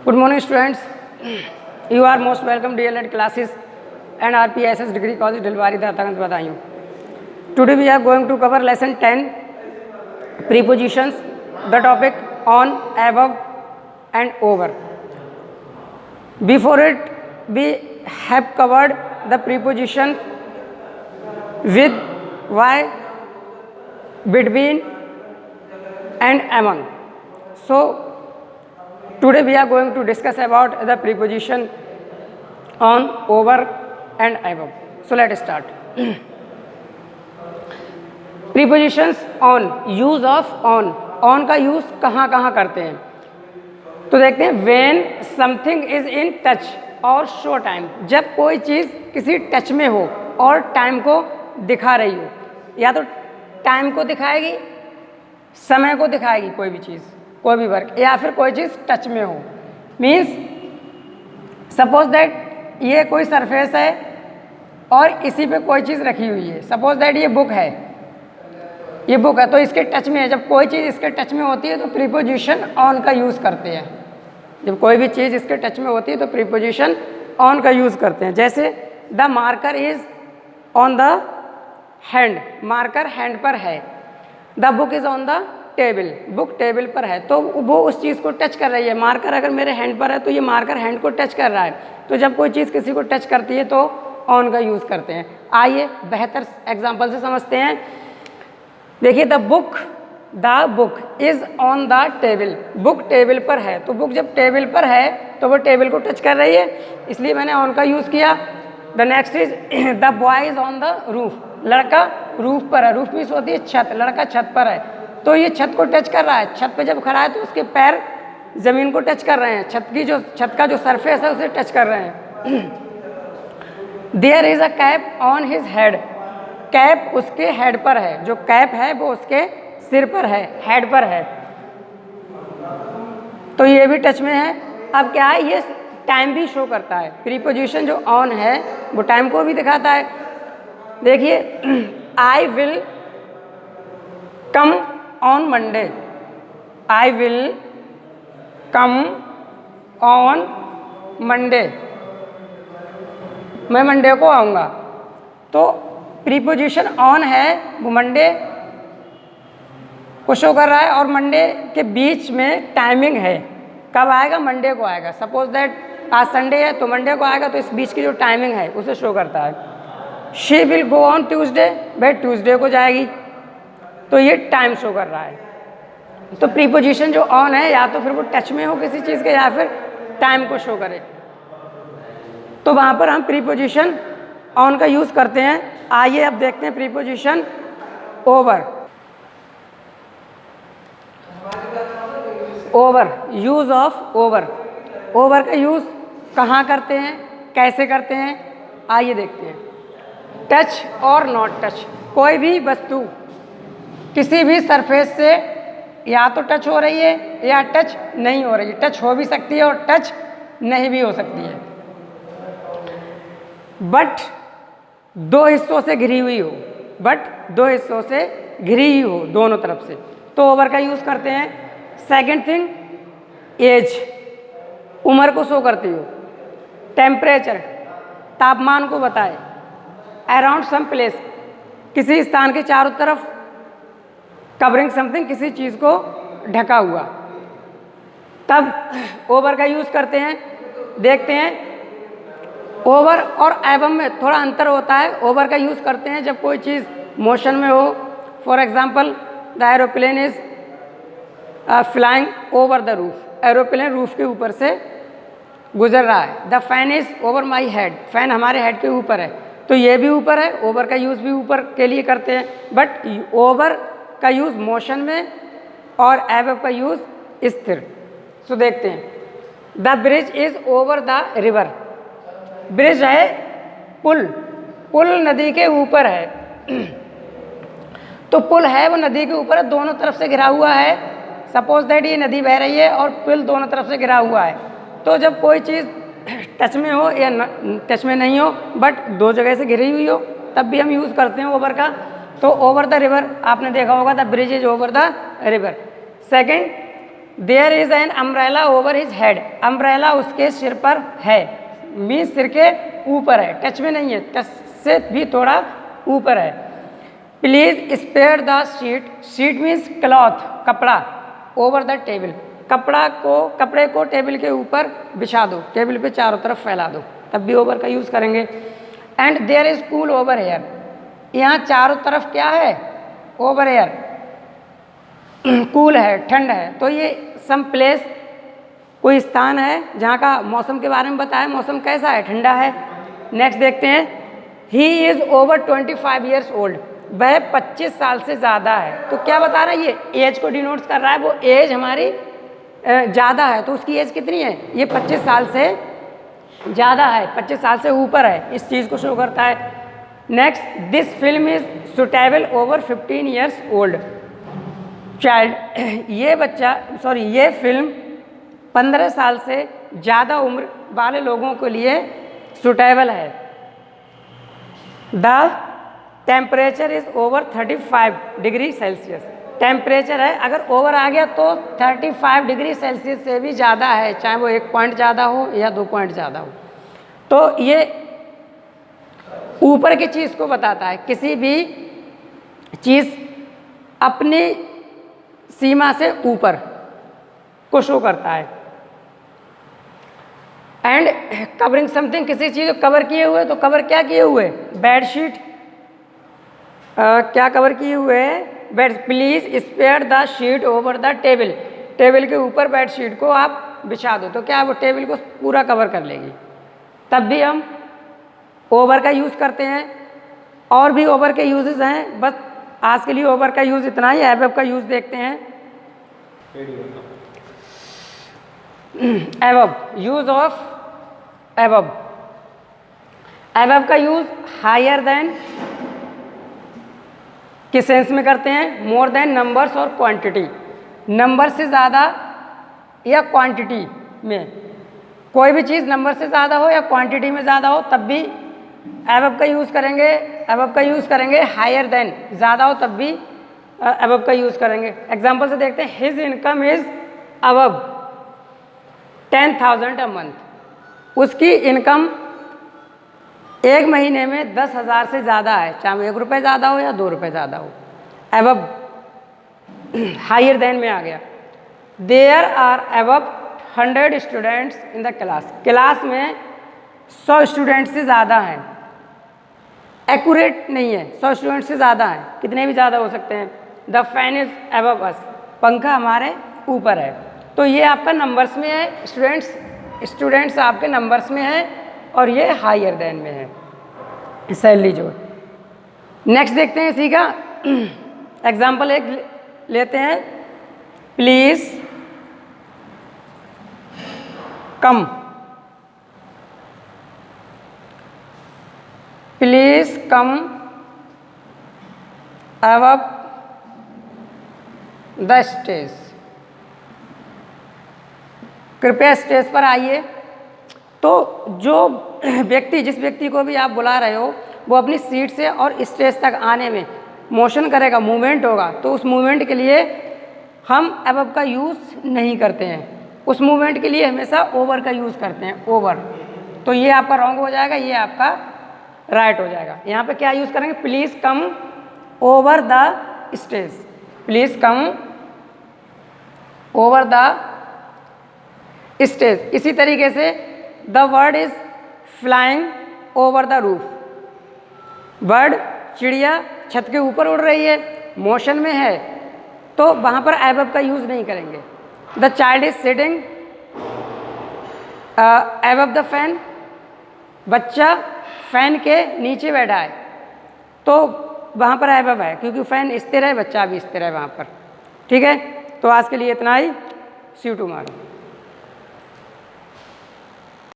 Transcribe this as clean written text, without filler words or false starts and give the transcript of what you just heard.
Good morning, students. You are most welcome DLED classes and RPSS degree college Dilwari Dattaganj Badaयूं. Today we are going to cover lesson 10 prepositions, the topic on, above and over. Before it we have covered the preposition with, why, between and among. So today we are going to discuss about the preposition on, over and above. So let us start. Prepositions on, use of on. On का use कहाँ कहाँ करते हैं तो देखते हैं when something is in touch और show time, जब कोई चीज़ किसी टच में हो और टाइम को दिखा रही हो, या तो टाइम को दिखाएगी, समय को दिखाएगी, कोई भी चीज़, कोई भी वर्क, या फिर कोई चीज़ टच में हो. मीन्स सपोज दैट ये कोई सरफेस है और इसी पे कोई चीज़ रखी हुई है. सपोज दैट ये बुक है, ये बुक है तो इसके टच में है. जब कोई चीज़ इसके टच में होती है तो प्रीपोजिशन ऑन का यूज़ करते हैं. जब कोई भी चीज़ इसके टच में होती है तो प्रीपोजिशन ऑन का यूज़ करते हैं. जैसे the marker is on the hand, marker hand पर है. The book is on the table, book table पर है, तो वो उस चीज़ को टच कर रही है. मार्कर अगर मेरे हैंड पर है तो ये मार्कर हैंड को टच कर रहा है. तो जब कोई चीज़ किसी को टच करती है तो ऑन का यूज़ करते हैं. आइए बेहतर एग्जांपल से समझते हैं. देखिए the book is on the table, book table पर है. तो बुक जब टेबल पर है तो वो टेबल को टच कर रही है, इसलिए मैंने ऑन का यूज़ किया. The next is the boy is on the roof, लड़का रूफ पर है. रूफ मीन्स होती है छत, लड़का छत पर है तो ये छत को टच कर रहा है. छत पे जब खड़ा है तो उसके पैर ज़मीन को टच कर रहे हैं, छत का जो सरफेस है उसे टच कर रहे हैं. There is a cap on his head, cap उसके हेड पर है. जो कैप है वो उसके सिर पर है, हेड पर है, तो ये भी टच में है. अब क्या है, ये टाइम भी शो करता है. प्रीपोजिशन जो ऑन है वो टाइम को भी दिखाता है. देखिए I will come on Monday, I will come on Monday, मैं मंडे को आऊँगा. तो प्रीपोजिशन ऑन है वो मंडे को शो कर रहा है और मंडे के बीच में टाइमिंग है, कब आएगा, मंडे को आएगा. सपोज दैट आज संडे है तो मंडे को आएगा, तो इस बीच की जो टाइमिंग है उसे शो करता है. She will go on Tuesday, भाई ट्यूसडे को जाएगी, तो ये टाइम शो कर रहा है. तो प्रीपोजिशन जो ऑन है या तो फिर वो टच में हो किसी चीज़ के या फिर टाइम को शो करे, तो वहाँ पर हम प्रीपोजिशन ऑन का यूज़ करते हैं. आइए अब देखते हैं preposition over. Over, use of over. Over का यूज़ कहाँ करते हैं, कैसे करते हैं, आइए देखते हैं. टच और नॉट टच, कोई भी वस्तु किसी भी सरफेस से या तो टच हो रही है या टच नहीं हो रही है. टच हो भी सकती है और टच नहीं भी हो सकती है, बट दो हिस्सों से घिरी हुई हो, बट दो हिस्सों से घिरी हुई हो दोनों तरफ से, तो ओवर का यूज़ करते हैं. सेकंड थिंग, एज, उम्र को शो करती हो. टेम्परेचर, तापमान को बताए. अराउंड सम प्लेस, किसी स्थान के चारों तरफ. कवरिंग समथिंग, किसी चीज़ को ढका हुआ, तब ओवर का यूज़ करते हैं. देखते हैं ओवर और एबव में थोड़ा अंतर होता है. ओवर का यूज़ करते हैं जब कोई चीज़ मोशन में हो. For example the aeroplane is flying over the roof, aeroplane roof के ऊपर से गुजर रहा है. The fan is over my head, fan हमारे हेड के ऊपर है, तो ये भी ऊपर है. ओवर का यूज़ भी ऊपर के लिए करते हैं, बट ओवर का यूज़ मोशन में और एबव का यूज़ स्थिर. सो देखते हैं. The bridge is over the river, bridge है पुल, पुल नदी के ऊपर है. तो पुल है वो नदी के ऊपर है, दोनों तरफ से घिरा हुआ है. सपोज दैट ये नदी बह रही है और पुल दोनों तरफ से घिरा हुआ है. तो जब कोई चीज़ टच में हो या टच में नहीं हो बट दो जगह से घिरी हुई हो, तब भी हम यूज़ करते हैं ओवर का. तो ओवर द रिवर आपने देखा होगा, the bridge is over the river. Second, there is an umbrella over his head, umbrella उसके सिर पर है, मीन्स सिर के ऊपर है, टच में नहीं है, टच से भी थोड़ा ऊपर है। Please spare the sheet, sheet means cloth, कपड़ा, ओवर द टेबल, कपड़े को टेबल के ऊपर बिछा दो, टेबल पे चारों तरफ फैला दो, तब भी ओवर का यूज़ करेंगे। And there is cool over here, यहाँ चारों तरफ क्या है, ओवर हेयर, कूल है, ठंड है, तो ये सम प्लेस, कोई स्थान है जहाँ का मौसम के बारे में बताया, मौसम कैसा है, ठंडा है। नेक्स्ट देखते हैं, he is over 25 years old, वह 25 साल से ज़्यादा है। तो क्या बता रहा है, ये एज को डिनोट्स कर रहा है, वो एज हमारी ज़्यादा है, तो उसकी एज कितनी है, ये 25 साल से ज़्यादा है, 25 साल से ऊपर है, इस चीज़ को शो करता है। Next, this film is suitable over 15 years old child, ये फिल्म 15 साल से ज़्यादा उम्र वाले लोगों के लिए सुटेबल है। The temperature is over 35 degree Celsius, temperature है अगर ओवर आ गया तो 35 डिग्री सेल्सियस से भी ज़्यादा है, चाहे वो 1 पॉइंट ज़्यादा हो या 2 पॉइंट ज़्यादा हो। तो ये ऊपर की चीज़ को बताता है, किसी भी चीज़ अपनी सीमा से ऊपर को शो करता है। एंड कवरिंग समथिंग, किसी चीज़ को कवर किए हुए, तो कवर क्या किए हुए, बेडशीट, क्या कवर किए हुए हैं, bed. Please spare the sheet over the table, table के ऊपर बेडशीट को आप बिछा दो, तो क्या वो टेबल को पूरा कवर कर लेगी। तब भी हम ओवर का यूज़ करते हैं, और भी ओवर के यूजेस हैं, बस आज के लिए ओवर का यूज़ इतना ही। एबव का यूज़ देखते हैं। Above, use of above, above का यूज़ हायर देन किस सेंस में करते हैं, मोर देन नंबर्स और क्वांटिटी, नंबर से ज़्यादा या क्वांटिटी में, कोई भी चीज़ नंबर से ज़्यादा हो या क्वांटिटी में ज़्यादा हो तब भी एबव का यूज़ करेंगे। एबव का यूज़ करेंगे हायर देन, ज़्यादा हो तब भी एबव का यूज़ करेंगे। एग्जांपल से देखते हैं, his income is above 10,000 a month, उसकी इनकम एक महीने में 10,000 से ज़्यादा है, चाहे वो 1 रुपये ज़्यादा हो या 2 रुपये ज़्यादा हो। एबव हायर देन में आ गया। There are above 100 students in the class, class में 100 स्टूडेंट्स से ज़्यादा हैं। एक्यूरेट नहीं है, 100 स्टूडेंट से ज़्यादा हैं, कितने भी ज़्यादा हो सकते हैं। द फैन इज़ एबव अस, पंखा हमारे ऊपर है। तो ये आपका नंबर्स में है, स्टूडेंट्स आपके नंबर्स में है, और ये हायर देन में है, सैलरी जो। नेक्स्ट देखते हैं इसी का एग्जाम्पल एक लेते हैं। Please come, please come above the stage, कृपया स्टेज पर आइए। तो जो व्यक्ति, जिस व्यक्ति को भी आप बुला रहे हो, वो अपनी सीट से और स्टेज तक आने में मोशन करेगा, मूवमेंट होगा, तो उस मूवमेंट के लिए हम अबव का यूज़ नहीं करते हैं, उस मूवमेंट के लिए हमेशा ओवर का यूज़ करते हैं, ओवर। तो ये आपका रॉन्ग हो जाएगा, ये आपका राइट हो जाएगा। यहाँ पे क्या यूज़ करेंगे, please come over the stage, please come over the stage. इसी तरीके से the bird is flying over the roof, bird, चिड़िया छत के ऊपर उड़ रही है, मोशन में है, तो वहाँ पर एबव का यूज़ नहीं करेंगे। The child is sitting above the fan, बच्चा फैन के नीचे बैठा है, तो वहाँ पर एबव है, क्योंकि फैन स्थिर है, बच्चा भी स्थिर है वहाँ पर। ठीक है, तो आज के लिए इतना ही। सी यू टुमारो।